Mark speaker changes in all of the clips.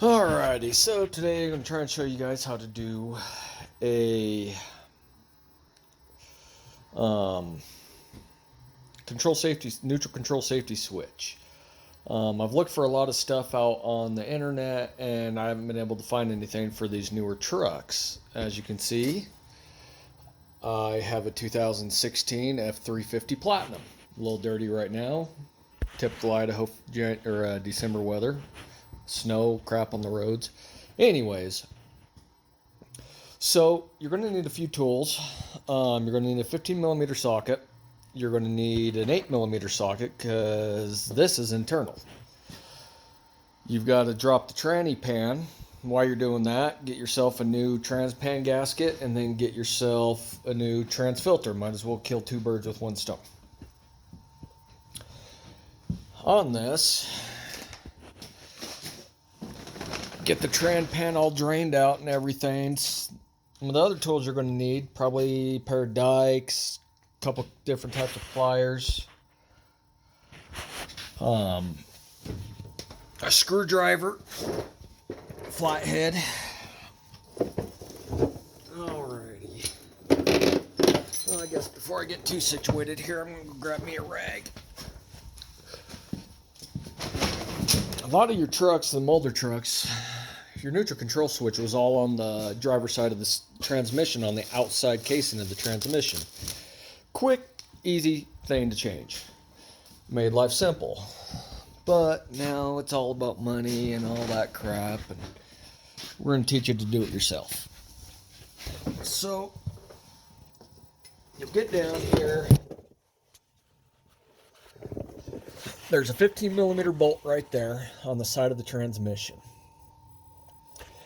Speaker 1: Alrighty, so today I'm going to try and show you guys how to do a um, neutral control safety switch. I've looked for a lot of stuff out on the internet and I haven't been able to find anything for these newer trucks. As you can see, I have a 2016 f350 Platinum. A little dirty right now. Typical Idaho or December weather. Snow, crap on the roads. Anyways, so you're going to need a few tools. You're going to need a 15 millimeter socket. You're going to need an 8 millimeter socket because this is internal. You've got to drop the tranny pan. While you're doing that, get yourself a new trans pan gasket and then get yourself a new trans filter. Might as well kill two birds with one stone. On this, get the trans pan all drained out and everything. Some of the other tools you're going to need, probably a pair of dikes, a couple different types of pliers, a screwdriver, flathead. Alrighty. Well, I guess before I get too situated here, I'm going to grab me a rag. A lot of your trucks, the Mulder trucks, your neutral control switch was all on the driver's side of the transmission, on the outside casing of the transmission. Quick, easy thing to change. Made life simple. But now it's all about money and all that crap, and we're going to teach you to do it yourself. So, you'll get down here. There's a 15 millimeter bolt right there on the side of the transmission.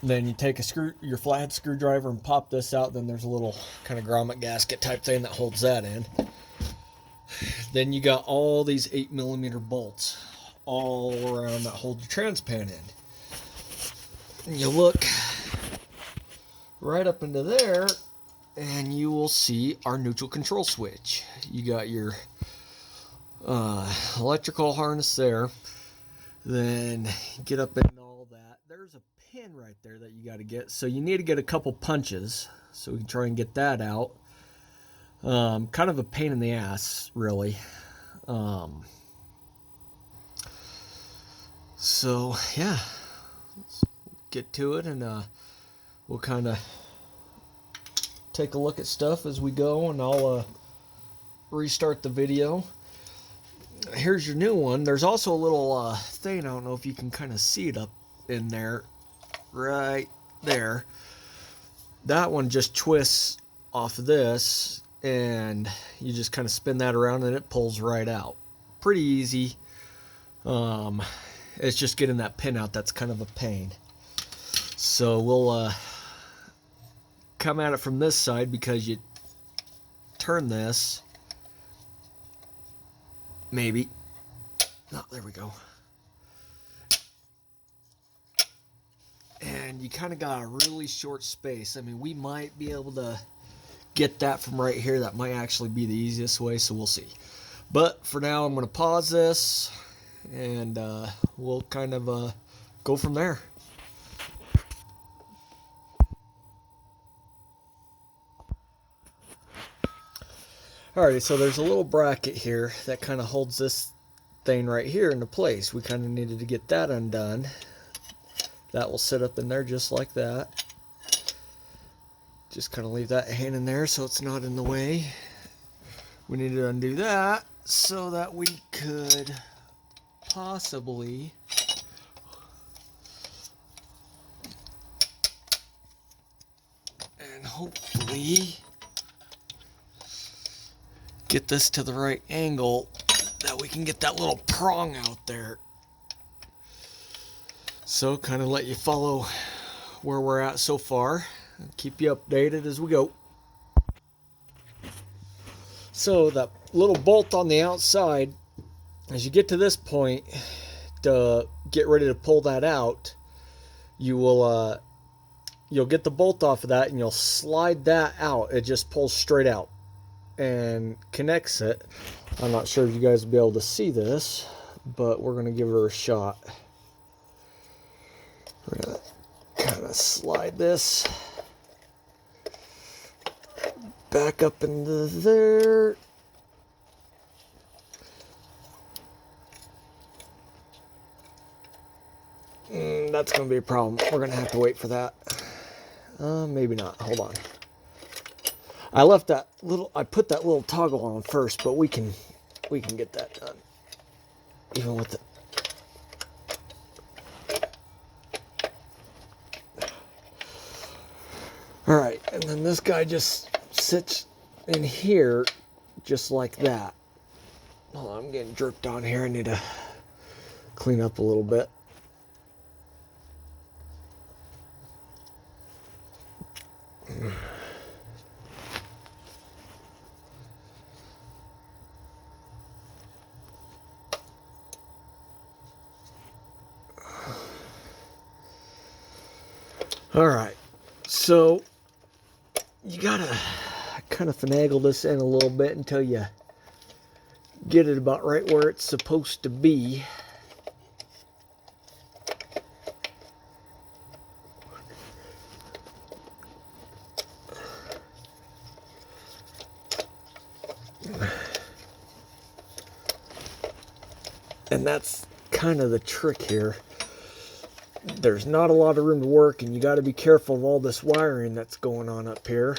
Speaker 1: And then you take your flathead screwdriver and pop this out. Then there's a little kind of grommet gasket type thing that holds that in. Then you got all these 8 millimeter bolts all around that hold your trans pan in. And you look right up into there and you will see our neutral control switch. You got your electrical harness there. Then get up in all that. There's a pin right there that you got to get. So you need to get a couple punches so we can try and get that out. Kind of a pain in the ass, really. So yeah, let's get to it, and we'll kind of take a look at stuff as we go, and I'll restart the video. Here's your new one. There's also a little thing, I don't know if you can kind of see it up in there, right there. That one just twists off of this, and you just kind of spin that around and it pulls right out. Pretty easy. It's just getting that pin out that's kind of a pain. So we'll come at it from this side, because you turn this, maybe. Oh, there we go. And you kind of got a really short space. I mean, we might be able to get that from right here. That might actually be the easiest way, so we'll see. But for now, I'm going to pause this, and we'll kind of go from there. Alrighty, so there's a little bracket here that kind of holds this thing right here into place. We kind of needed to get that undone. That will sit up in there just like that. Just kind of leave that hanging there so it's not in the way. We need to undo that so that we could possibly and hopefully get this to the right angle that we can get that little prong out there. So kind of let you follow where we're at so far and keep you updated as we go. So that little bolt on the outside, as you get to this point to get ready to pull that out, you will you'll get the bolt off of that and you'll slide that out. It just pulls straight out and connects it. I'm not sure if you guys will be able to see this, but we're going to give her a shot. We're slide this back up into there. That's going to be a problem. We're going to have to wait for that. Maybe not. Hold on. I put that little toggle on first, but we can get that done. Even with it. All right, and then this guy just sits in here just like that. Hold on, I'm getting jerked on here. I need to clean up a little bit. All right, so you gotta kind of finagle this in a little bit until you get it about right where it's supposed to be. And that's kind of the trick here. There's not a lot of room to work, and you got to be careful of all this wiring that's going on up here.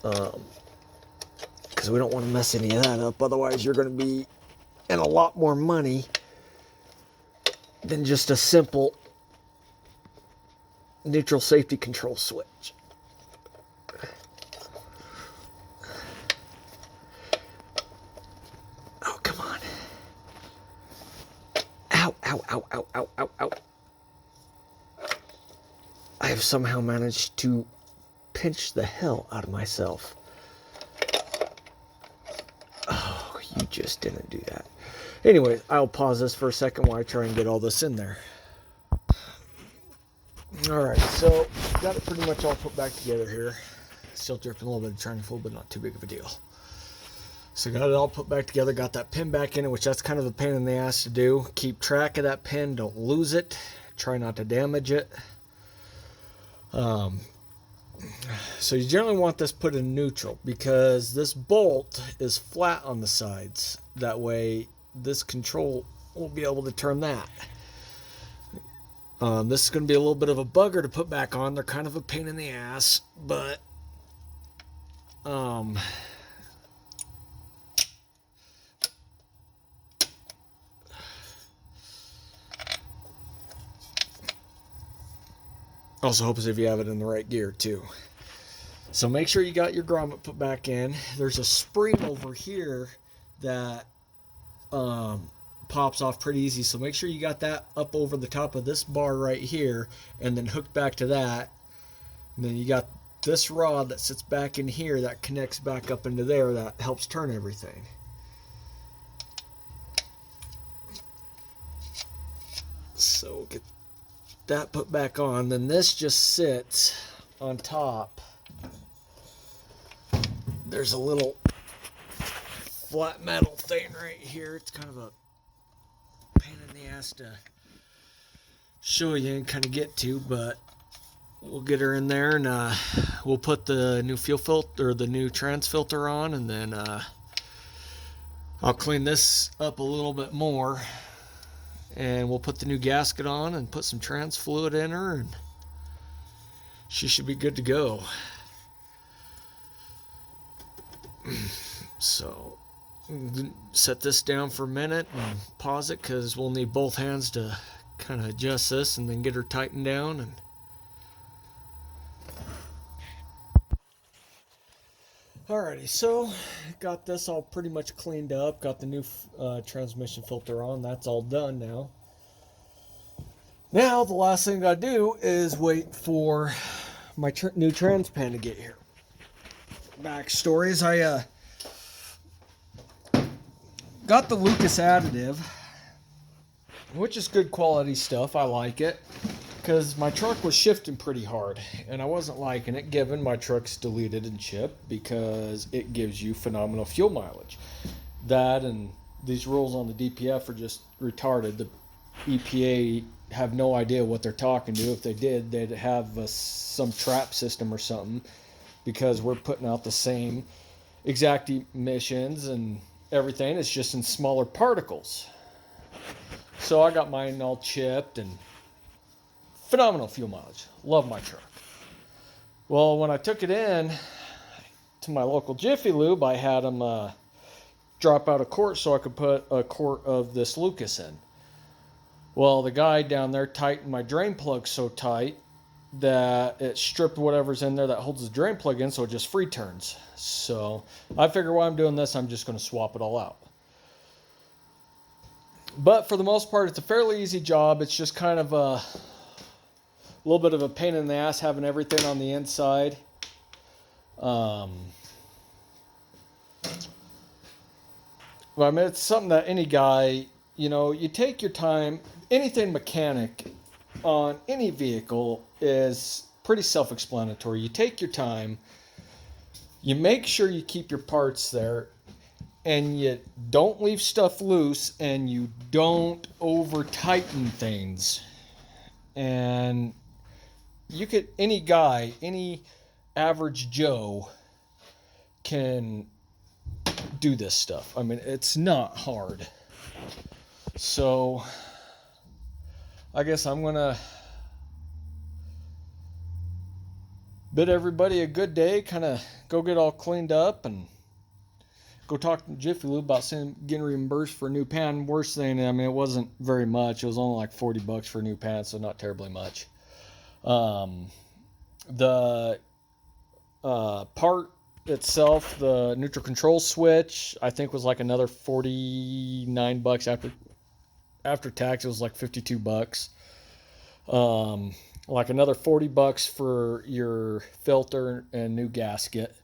Speaker 1: Because we don't want to mess any of that up. Otherwise, you're going to be in a lot more money than just a simple neutral safety control switch. Oh, come on. Ow, ow, ow, ow, ow, ow, ow. I have somehow managed to pinch the hell out of myself. Oh, you just didn't do that. Anyway, I'll pause this for a second while I try and get all this in there. Alright, so got it pretty much all put back together here. Still dripping a little bit of China fuel, but not too big of a deal. So got it all put back together, got that pin back in it, which that's kind of a pain in the ass to do. Keep track of that pin, don't lose it. Try not to damage it. So you generally want this put in neutral because this bolt is flat on the sides. That way this control will be able to turn that. This is going to be a little bit of a bugger to put back on. They're kind of a pain in the ass, but also helps if you have it in the right gear too. So make sure you got your grommet put back in. There's a spring over here that pops off pretty easy, so make sure you got that up over the top of this bar right here and then hooked back to that. And then you got this rod that sits back in here that connects back up into there that helps turn everything. So get that put back on. Then this just sits on top. There's a little flat metal thing right here. It's kind of a pain in the ass to show you and kind of get to, but we'll get her in there and we'll put the new fuel filter or the new trans filter on, and then I'll clean this up a little bit more, and we'll put the new gasket on and put some trans fluid in her, and she should be good to go. So set this down for a minute and pause it because we'll need both hands to kind of adjust this and then get her tightened down. And alrighty, so got this all pretty much cleaned up, got the new transmission filter on. That's all done now. Now the last thing I do is wait for my new trans pan to get here. Backstory is I got the Lucas additive, which is good quality stuff. I like it because my truck was shifting pretty hard and I wasn't liking it, given my truck's deleted and chipped, because it gives you phenomenal fuel mileage. That and these rules on the DPF are just retarded. The EPA have no idea what they're talking to. If they did, they'd have some trap system or something, because we're putting out the same exact emissions and everything. It's just in smaller particles. So I got mine all chipped and phenomenal fuel mileage. Love my truck. Well, when I took it in to my local Jiffy Lube, I had them drop out a quart so I could put a quart of this Lucas in. Well, the guy down there tightened my drain plug so tight that it stripped whatever's in there that holds the drain plug in, so it just free turns. So I figure while I'm doing this, I'm just going to swap it all out. But for the most part, it's a fairly easy job. It's just kind of a little bit of a pain in the ass having everything on the inside. But I mean, it's something that any guy, you take your time. Anything mechanic on any vehicle is pretty self-explanatory. You take your time, you make sure you keep your parts there, and you don't leave stuff loose, and you don't over-tighten things. And any guy, any average Joe can do this stuff. I mean, it's not hard. So I guess I'm going to bid everybody a good day, kind of go get all cleaned up and go talk to Jiffy Lube about getting reimbursed for a new pan. Worst thing, I mean, it wasn't very much. It was only like $40 for a new pan, so not terribly much. The part itself, the neutral control switch, I think was like another $49 after tax. It was like $52. Like another $40 for your filter and new gasket.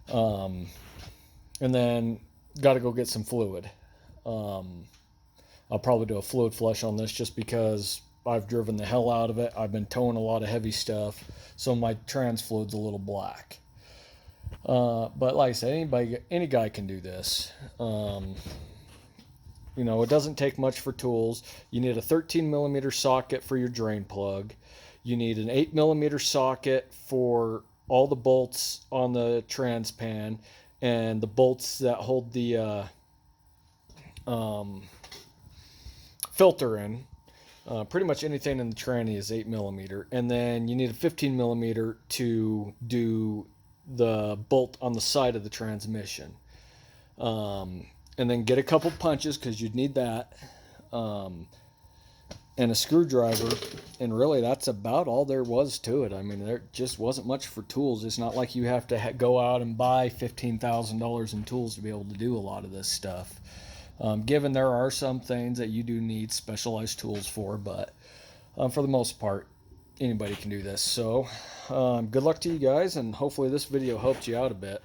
Speaker 1: And then got to go get some fluid. I'll probably do a fluid flush on this just because I've driven the hell out of it. I've been towing a lot of heavy stuff, so my trans fluid's a little black. But like I said, any guy can do this. It doesn't take much for tools. You need a 13 millimeter socket for your drain plug. You need an 8 millimeter socket for all the bolts on the trans pan and the bolts that hold the filter in. Pretty much anything in the tranny is 8 millimeter. And then you need a 15 millimeter to do the bolt on the side of the transmission. And then get a couple punches, because you'd need that, and a screwdriver, and really that's about all there was to it. I mean, there just wasn't much for tools. It's not like you have to go out and buy $15,000 in tools to be able to do a lot of this stuff. Given there are some things that you do need specialized tools for, but for the most part, anybody can do this. So good luck to you guys, and hopefully this video helped you out a bit.